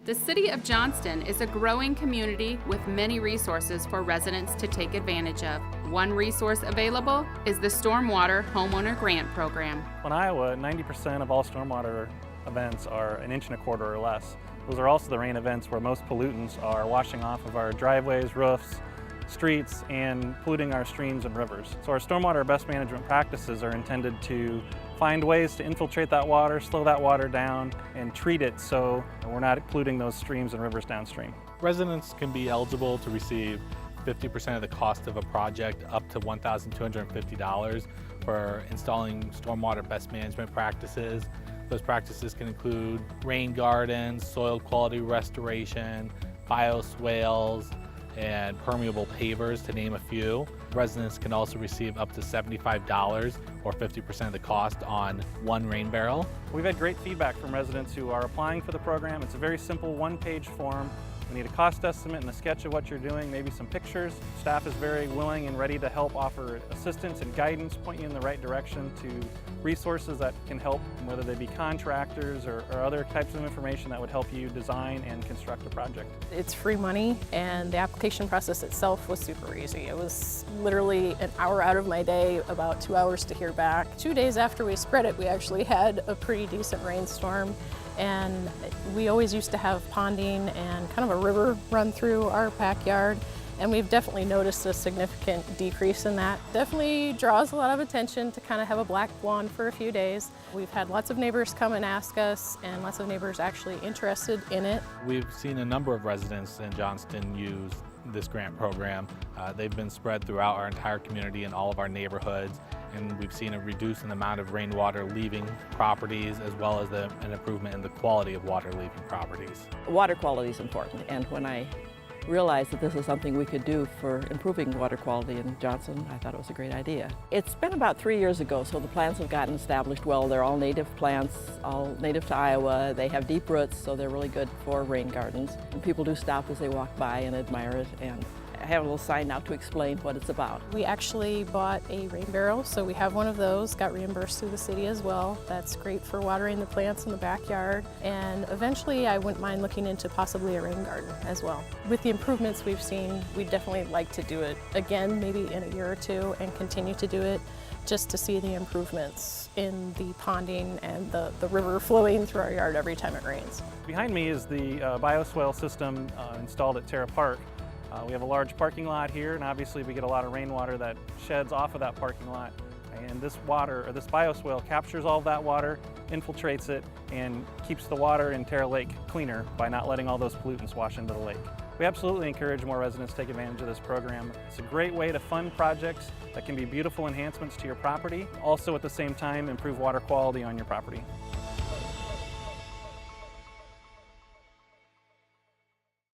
The City of Johnston is a growing community with many resources for residents to take advantage of. One resource available is the Stormwater Homeowner Grant Program. In Iowa, 90% of all stormwater events are 1.25 inches or less. Those are also the rain events where most pollutants are washing off of our driveways, roofs, streets, and polluting our streams and rivers. So our stormwater best management practices are intended to find ways to infiltrate that water, slow that water down, and treat it so we're not polluting those streams and rivers downstream. Residents can be eligible to receive 50% of the cost of a project, up to $1,250 for installing stormwater best management practices. Those practices can include rain gardens, soil quality restoration, bioswales, and permeable pavers, to name a few. Residents can also receive up to $75 or 50% of the cost on one rain barrel. We've had great feedback from residents who are applying for the program. It's a very simple one-page form. We need a cost estimate and a sketch of what you're doing, maybe some pictures. Staff is very willing and ready to help offer assistance and guidance, point you in the right direction to resources that can help, whether they be contractors or other types of information that would help you design and construct a project. It's free money, and the application process itself was super easy. It was literally an hour out of my day, about 2 hours to hear back. 2 days after we spread it, we actually had a pretty decent rainstorm. And we always used to have ponding and kind of a river run through our backyard, and we've definitely noticed a significant decrease in that. Definitely draws a lot of attention to kind of have a black lawn for a few days. We've had lots of neighbors come and ask us, and lots of neighbors actually interested in it. We've seen a number of residents in Johnston use this grant program. They've been spread throughout our entire community and all of our neighborhoods, and we've seen a reduce in the amount of rainwater leaving properties, as well as an improvement in the quality of water leaving properties. Water quality is important, and when I realized that this is something we could do for improving water quality in Johnston, I thought it was a great idea. It's been about 3 years ago, so the plants have gotten established well. They're all native plants, all native to Iowa. They have deep roots, so they're really good for rain gardens. And people do stop as they walk by and admire it, and I have a little sign out to explain what it's about. We actually bought a rain barrel, so we have one of those, got reimbursed through the city as well. That's great for watering the plants in the backyard, and eventually I wouldn't mind looking into possibly a rain garden as well. With the improvements we've seen, we'd definitely like to do it again, maybe in a year or two, and continue to do it just to see the improvements in the ponding and the river flowing through our yard every time it rains. Behind me is the bioswale system installed at Terra Park. We have a large parking lot here, and obviously we get a lot of rainwater that sheds off of that parking lot. And this water, or this bioswale, captures all of that water, infiltrates it, and keeps the water in Terra Lake cleaner by not letting all those pollutants wash into the lake. We absolutely encourage more residents to take advantage of this program. It's a great way to fund projects that can be beautiful enhancements to your property, also at the same time improve water quality on your property.